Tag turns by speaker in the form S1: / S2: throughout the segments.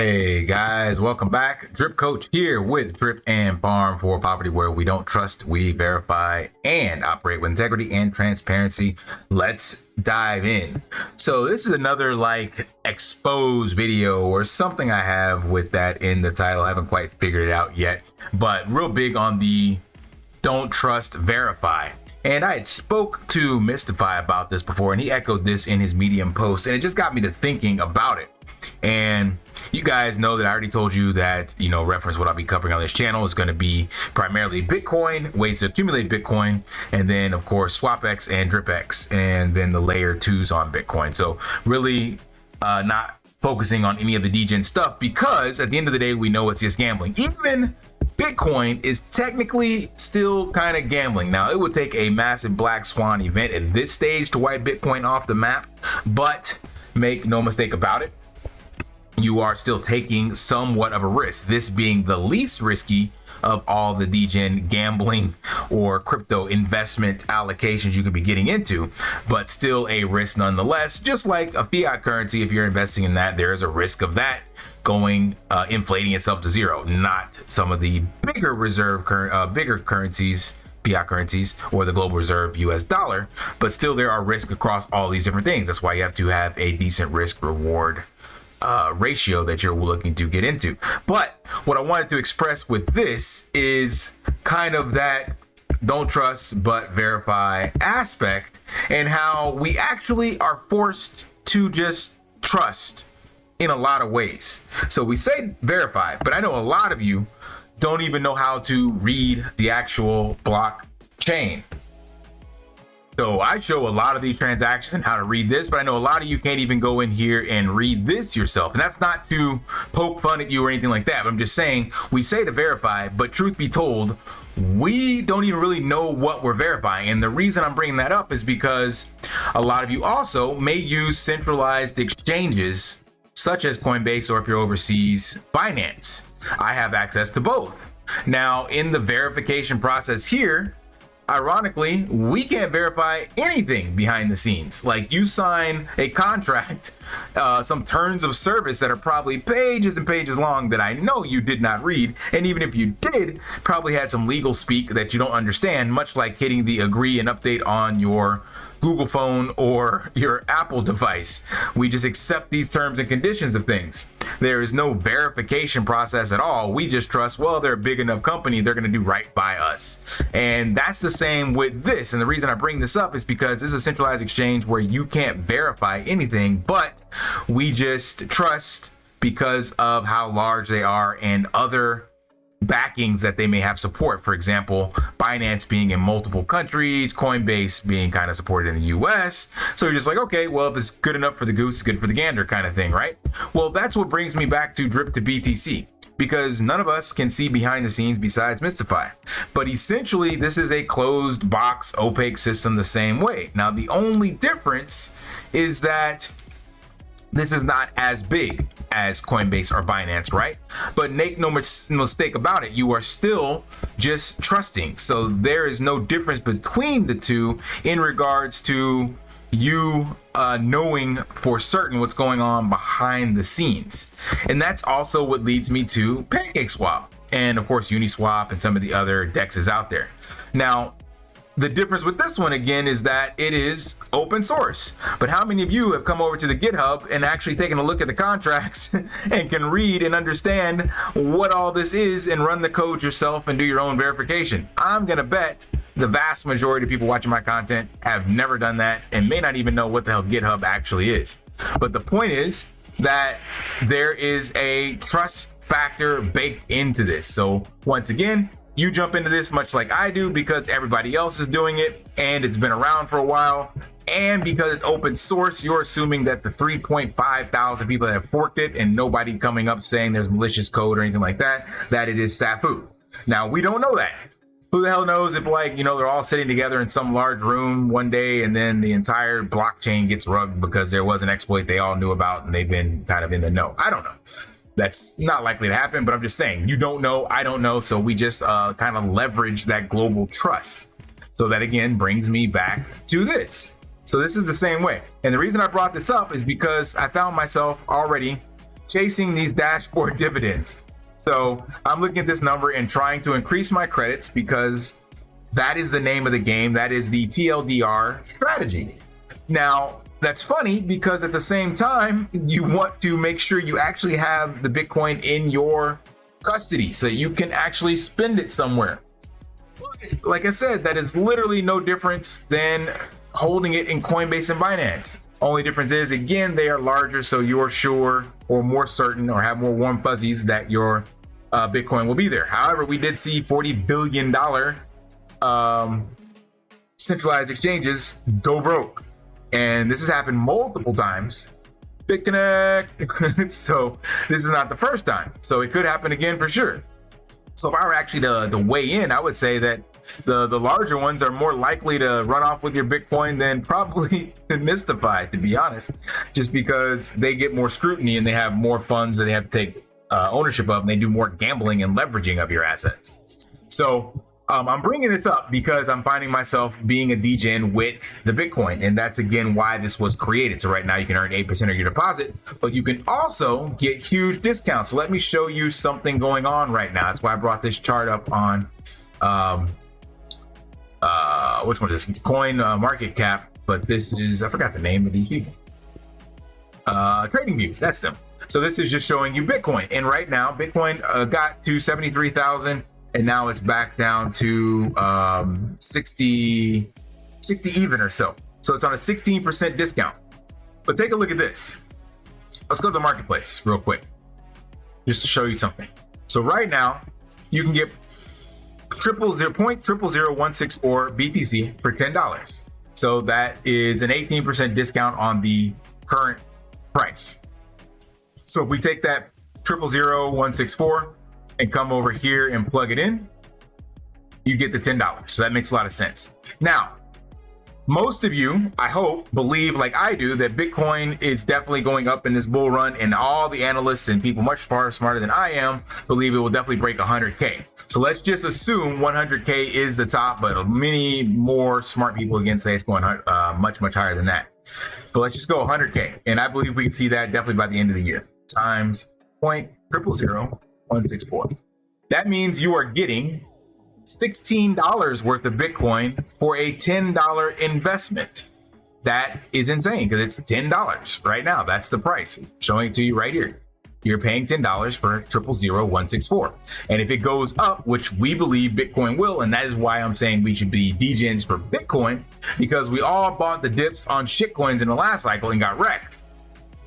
S1: Hey guys, welcome back. DripCoach here with Drip and Farm for Poverty, where we don't trust, we verify, and operate with integrity and transparency. Let's dive in. So this is another expose video or something I have with that in the title. I haven't quite figured it out yet, but real big on the don't trust, verify. And I had spoke to Mystify about this before, and he echoed this in his Medium post, and it just got me to thinking about it. And you guys know that I already told you that, reference what I'll be covering on this channel is going to be primarily Bitcoin, ways to accumulate Bitcoin, and then of course SwapX and DripX, and then the layer 2s on Bitcoin. So really not focusing on any of the degen stuff, because at the end of the day, we know it's just gambling. Even Bitcoin is technically still kind of gambling. Now, it would take a massive black swan event at this stage to wipe Bitcoin off the map, but make no mistake about it, you are still taking somewhat of a risk, this being the least risky of all the degen gambling or crypto investment allocations you could be getting into, but still a risk nonetheless. Just like a fiat currency, if you're investing in that, there is a risk of that going inflating itself to zero. Not some of the bigger bigger currencies, fiat currencies, or the global reserve US dollar, but still there are risks across all these different things. That's why you have to have a decent risk reward ratio that you're looking to get into. But what I wanted to express with this is kind of that don't trust but verify aspect, and how we actually are forced to just trust in a lot of ways. So we say verify, but I know a lot of you don't even know how to read the actual blockchain. So I show a lot of these transactions and how to read this, but I know a lot of you can't even go in here and read this yourself. And that's not to poke fun at you or anything like that, but I'm just saying we say to verify, but truth be told, we don't even really know what we're verifying. And the reason I'm bringing that up is because a lot of you also may use centralized exchanges such as Coinbase, or if you're overseas, Binance. I have access to both. Now, in the verification process here, ironically, we can't verify anything behind the scenes. Like, you sign a contract, some terms of service that are probably pages and pages long that I know you did not read. And even if you did, probably had some legal speak that you don't understand, much like hitting the agree and update on your Google phone or your Apple device. We just accept these terms and conditions of things. There is no verification process at all. We just trust, well, they're a big enough company, they're going to do right by us. And that's the same with this. And the reason I bring this up is because this is a centralized exchange where you can't verify anything, but we just trust because of how large they are and other backings that they may have support. For example, Binance being in multiple countries, Coinbase being kind of supported in the US. So you're just like, okay, well, if it's good enough for the goose, it's good for the gander kind of thing, right? Well, that's what brings me back to Drip to BTC, because none of us can see behind the scenes besides Mystify. But essentially, this is a closed box, opaque system the same way. Now, the only difference is that this is not as big as Coinbase or Binance, right? But make no mistake about it, you are still just trusting. So there is no difference between the two in regards to you knowing for certain what's going on behind the scenes. And that's also what leads me to PancakeSwap and of course Uniswap and some of the other DEXs out there. Now, the difference with this one again is that it is open source. But how many of you have come over to the GitHub and actually taken a look at the contracts and can read and understand what all this is and run the code yourself and do your own verification? I'm gonna bet the vast majority of people watching my content have never done that and may not even know what the hell GitHub actually is. But the point is that there is a trust factor baked into this. So once again, you jump into this much like I do because everybody else is doing it and it's been around for a while, and because it's open source, you're assuming that the 3.5 thousand people that have forked it and nobody coming up saying there's malicious code or anything like that, that it is SAFU. Now, we don't know that. Who the hell knows if they're all sitting together in some large room one day and then the entire blockchain gets rugged because there was an exploit they all knew about and they've been kind of in the know. I don't know. That's not likely to happen, but I'm just saying, you don't know, I don't know, so we just kind of leverage that global trust. So that again brings me back to this. So this is the same way. And the reason I brought this up is because I found myself already chasing these dashboard dividends. So I'm looking at this number and trying to increase my credits because that is the name of the game. That is the TLDR strategy. Now, that's funny because at the same time, you want to make sure you actually have the Bitcoin in your custody so you can actually spend it somewhere. Like I said, that is literally no difference than holding it in Coinbase and Binance. Only difference is, again, they are larger, so you're sure or more certain or have more warm fuzzies that your Bitcoin will be there. However, we did see $40 billion centralized exchanges go broke. And this has happened multiple times. BitConnect. So this is not the first time. So it could happen again for sure. So if I were actually to weigh in, I would say that the larger ones are more likely to run off with your Bitcoin than probably Mystify, to be honest, just because they get more scrutiny and they have more funds that they have to take ownership of, and they do more gambling and leveraging of your assets. So I'm bringing this up because I'm finding myself being a degen with the Bitcoin, and that's again why this was created. So right now you can earn 8% of your deposit, but you can also get huge discounts. So let me show you something going on right now. That's why I brought this chart up on which one is this? Coin Market Cap, but this is, I forgot the name of these people. TradingView, that's them. So this is just showing you Bitcoin, and right now Bitcoin got to 73,000. And now it's back down to 60 even or so. So it's on a 16% discount. But take a look at this. Let's go to the marketplace real quick, just to show you something. So right now, you can get 0.000164 BTC for $10. So that is an 18% discount on the current price. So if we take that 0.00164 and come over here and plug it in, you get the $10. So that makes a lot of sense. Now, most of you, I hope, believe like I do that Bitcoin is definitely going up in this bull run, and all the analysts and people much far smarter than I am believe it will definitely break 100K. So let's just assume 100K is the top, but many more smart people again say it's going much higher than that. But let's just go 100K, and I believe we can see that definitely by the end of the year, times 0.000164. That means you are getting $16 worth of Bitcoin for a $10 investment. That is insane because it's $10 right now. That's the price. I'm showing it to you right here. You're paying $10 for 0.00164. And if it goes up, which we believe Bitcoin will, and that is why I'm saying we should be degens for Bitcoin, because we all bought the dips on shitcoins in the last cycle and got wrecked.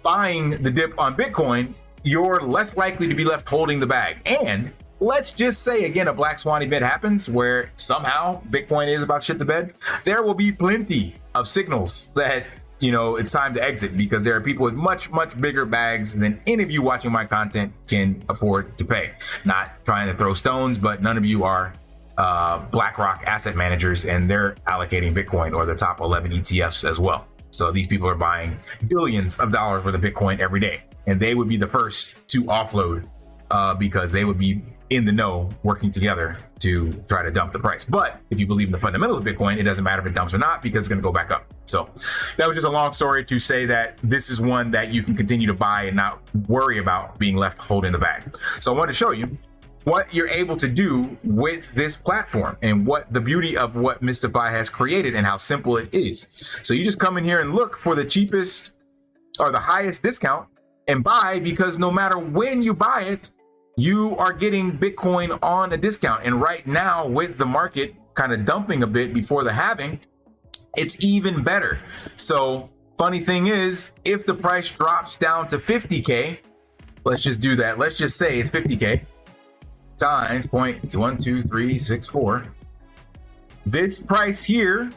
S1: Buying the dip on Bitcoin, you're less likely to be left holding the bag. And let's just say, again, a black swan event happens where somehow Bitcoin is about to shit the bed. There will be plenty of signals that, you know, it's time to exit, because there are people with much bigger bags than any of you watching my content can afford to pay. Not trying to throw stones, but none of you are BlackRock asset managers, and they're allocating Bitcoin, or the top 11 ETFs as well. So these people are buying billions of dollars worth of Bitcoin every day, and they would be the first to offload because they would be in the know working together to try to dump the price. But if you believe in the fundamentals of Bitcoin, it doesn't matter if it dumps or not, because it's going to go back up. So that was just a long story to say that this is one that you can continue to buy and not worry about being left holding the bag. So I want to show you what you're able to do with this platform and what the beauty of what Mystify has created and how simple it is. So you just come in here and look for the cheapest or the highest discount and buy, because no matter when you buy it, you are getting Bitcoin on a discount. And right now, with the market kind of dumping a bit before the halving, it's even better. So funny thing is, if the price drops down to 50K, let's just do that. Let's just say it's 50K times 0.12364. This price here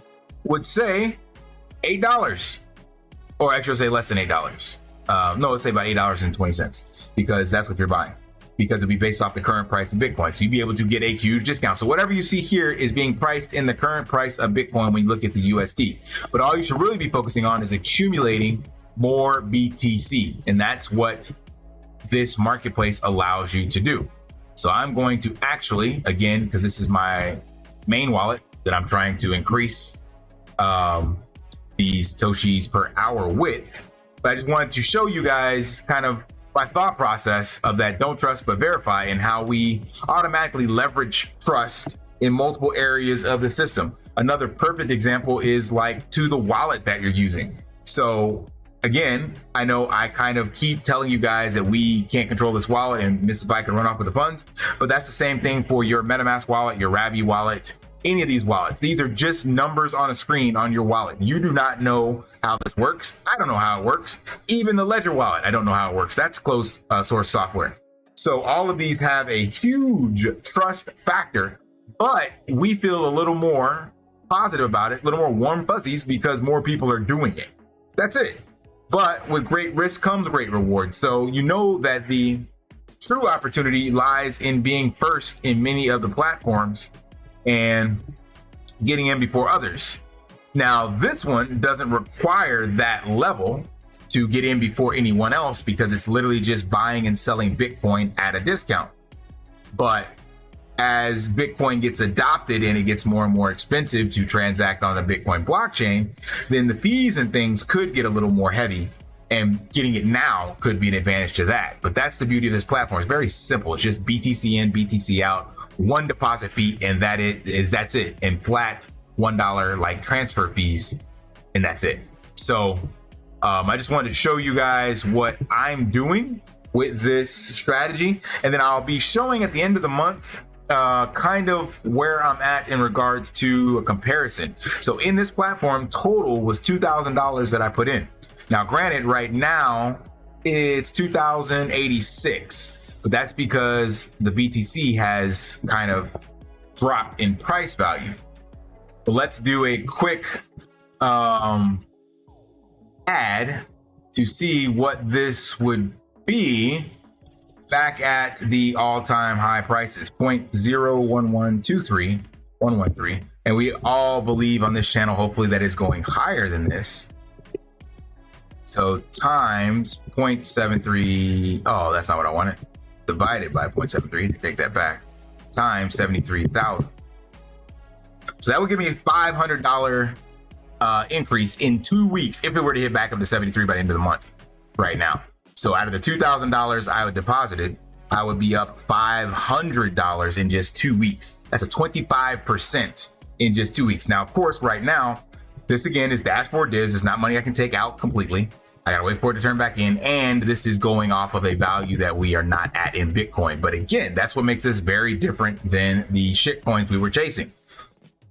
S1: would say $8, or actually I'll say less than $8. No, let's say about $8.20, because that's what you're buying, because it'll be based off the current price of Bitcoin. So you'd be able to get a huge discount. So whatever you see here is being priced in the current price of Bitcoin when you look at the USD. But all you should really be focusing on is accumulating more BTC. And that's what this marketplace allows you to do. So I'm going to actually, again, because this is my main wallet that I'm trying to increase these Satoshis per hour with. But I just wanted to show you guys kind of my thought process of that don't trust but verify, and how we automatically leverage trust in multiple areas of the system. Another perfect example is like to the wallet that you're using. So again, I know I kind of keep telling you guys that we can't control this wallet and Mystify can run off with the funds, but that's the same thing for your Metamask wallet, your Rabby wallet, any of these wallets. These are just numbers on a screen on your wallet. You do not know how this works. I don't know how it works. Even the Ledger wallet, I don't know how it works. That's closed source software. So all of these have a huge trust factor, but we feel a little more positive about it, a little more warm fuzzies because more people are doing it. That's it. But with great risk comes great reward. So you know that the true opportunity lies in being first in many of the platforms and getting in before others. Now, this one doesn't require that level to get in before anyone else because it's literally just buying and selling Bitcoin at a discount. But as Bitcoin gets adopted and it gets more and more expensive to transact on the Bitcoin blockchain, then the fees and things could get a little more heavy, and getting it now could be an advantage to that. But that's the beauty of this platform. It's very simple. It's just BTC in, BTC out, one deposit fee, and that's it. And flat $1 like transfer fees, and that's it. So I just wanted to show you guys what I'm doing with this strategy, and then I'll be showing at the end of the month kind of where I'm at in regards to a comparison. So in this platform, total was $2,000 that I put in. Now, granted, right now it's 2,086, but that's because the BTC has kind of dropped in price value. But let's do a quick add to see what this would be back at the all-time high prices, 0.01123113. And we all believe on this channel, hopefully, that is going higher than this. So times 0.73, oh, that's not what I wanted. Divided by 0.73, take that back, times 73,000. So that would give me a $500 increase in 2 weeks if it were to hit back up to 73 by the end of the month right now. So out of the $2,000 I would deposited, I would be up $500 in just 2 weeks. That's a 25% in just 2 weeks. Now, of course, right now, this again is dashboard divs. It's not money I can take out completely. I gotta wait for it to turn back in. And this is going off of a value that we are not at in Bitcoin. But again, that's what makes this very different than the shit coins we were chasing.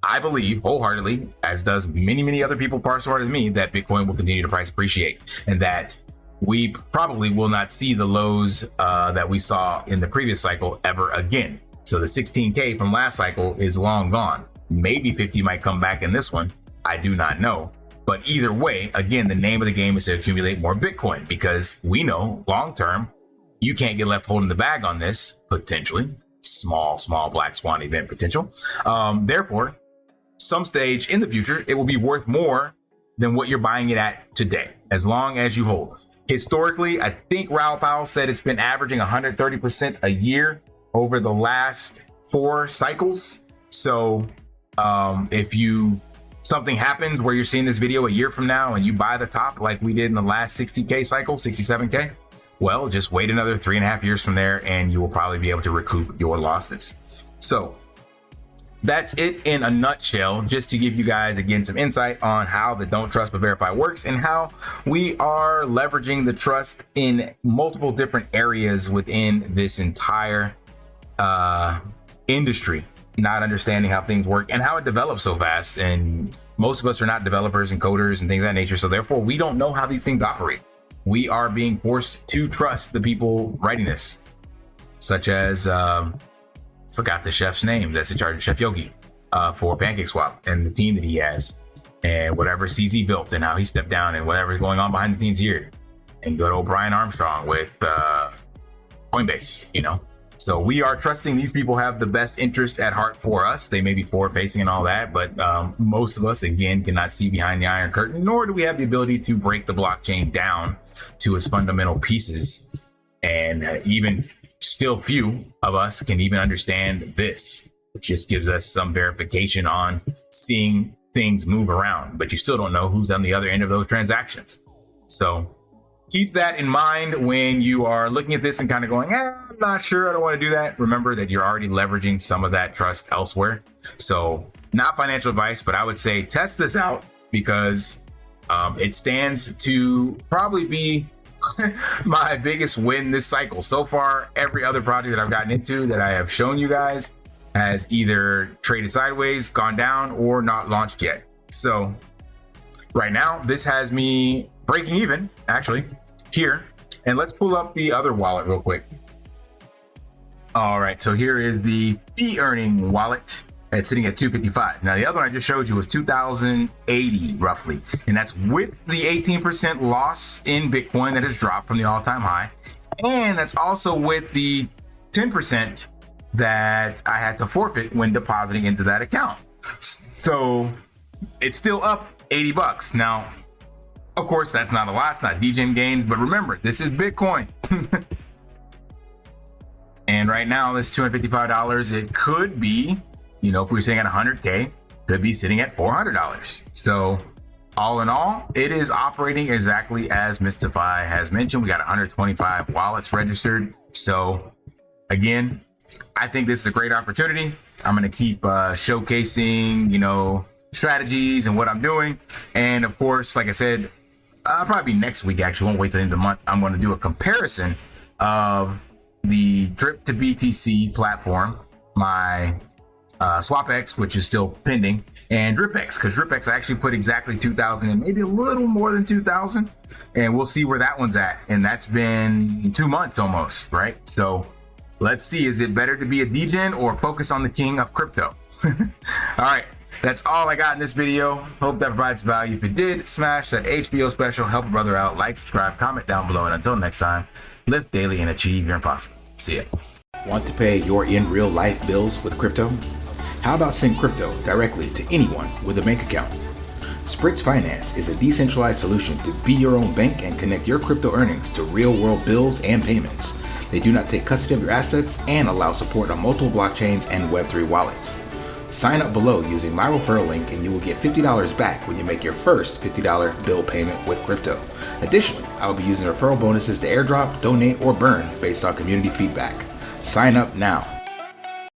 S1: I believe wholeheartedly, as does many, many other people far smarter than me, that Bitcoin will continue to price appreciate, and that we probably will not see the lows that we saw in the previous cycle ever again. So the 16K from last cycle is long gone. Maybe 50 might come back in this one. I do not know. But either way, again, the name of the game is to accumulate more Bitcoin, because we know long term, you can't get left holding the bag on this, potentially. Small black swan event potential. Therefore, some stage in the future, it will be worth more than what you're buying it at today, as long as you hold. Historically, I think Raoul Pal said it's been averaging 130% a year over the last 4 cycles. So if something happens where you're seeing this video a year from now and you buy the top like we did in the last 60K cycle, 67K, well, just wait another 3.5 years from there and you will probably be able to recoup your losses. So that's it in a nutshell, just to give you guys, again, some insight on how the don't trust but verify works and how we are leveraging the trust in multiple different areas within this entire industry, not understanding how things work and how it develops so fast. And most of us are not developers and coders and things of that nature. So therefore, we don't know how these things operate. We are being forced to trust the people writing this, such as forgot the chef's name that's in charge of Chef Yogi for PancakeSwap and the team that he has, and whatever CZ built and how he stepped down and whatever's going on behind the scenes here, and good old Brian Armstrong with Coinbase, you know. So we are trusting these people have the best interest at heart for us. They may be forward facing and all that, but most of us, again, cannot see behind the Iron Curtain, nor do we have the ability to break the blockchain down to its fundamental pieces. And even still few of us can even understand this. It just gives us some verification on seeing things move around, but you still don't know who's on the other end of those transactions. So keep that in mind when you are looking at this and kind of going, I'm not sure, I don't want to do that. Remember that you're already leveraging some of that trust elsewhere. So not financial advice, but I would say test this out because it stands to probably be my biggest win this cycle. So far, every other project that I've gotten into that I have shown you guys has either traded sideways, gone down, or not launched yet. So right now, this has me breaking even, actually, here. And let's pull up the other wallet real quick. All right, so here is the fee earning wallet. It's sitting at 255. Now, the other one I just showed you was 2,080 roughly. And that's with the 18% loss in Bitcoin that has dropped from the all-time high. And that's also with the 10% that I had to forfeit when depositing into that account. So it's still up 80 bucks. Now, of course, that's not a lot. It's not DGen gains, but remember, this is Bitcoin. And right now, this $255, it could be, you know, if we were sitting at 100K, could be sitting at $400. So all in all, it is operating exactly as Mystify has mentioned. We got 125 wallets registered. So again, I think this is a great opportunity. I'm going to keep showcasing, you know, strategies and what I'm doing. And of course, like I said, probably next week, actually, won't wait till the end of the month. I'm going to do a comparison of the Drip to BTC platform, my SwapX, which is still pending, and DripX, because DripX I actually put exactly 2,000 and maybe a little more than 2,000, and we'll see where that one's at. And that's been 2 months almost, right? So let's see, is it better to be a DGen or focus on the king of crypto? All right, that's all I got in this video. Hope that provides value. If it did, smash that HBO special, help a brother out, like, subscribe, comment down below, and until next time, live daily and achieve your impossible. See ya. Want to pay your in real life bills with crypto? How about send crypto directly to anyone with a bank account? SPRITZ Finance is a decentralized solution to be your own bank and connect your crypto earnings to real world bills and payments. They do not take custody of your assets and allow support on multiple blockchains and Web3 wallets. Sign up below using my referral link and you will get $50 back when you make your first $50 bill payment with crypto. Additionally, I will be using referral bonuses to airdrop, donate, or burn based on community feedback. Sign up now.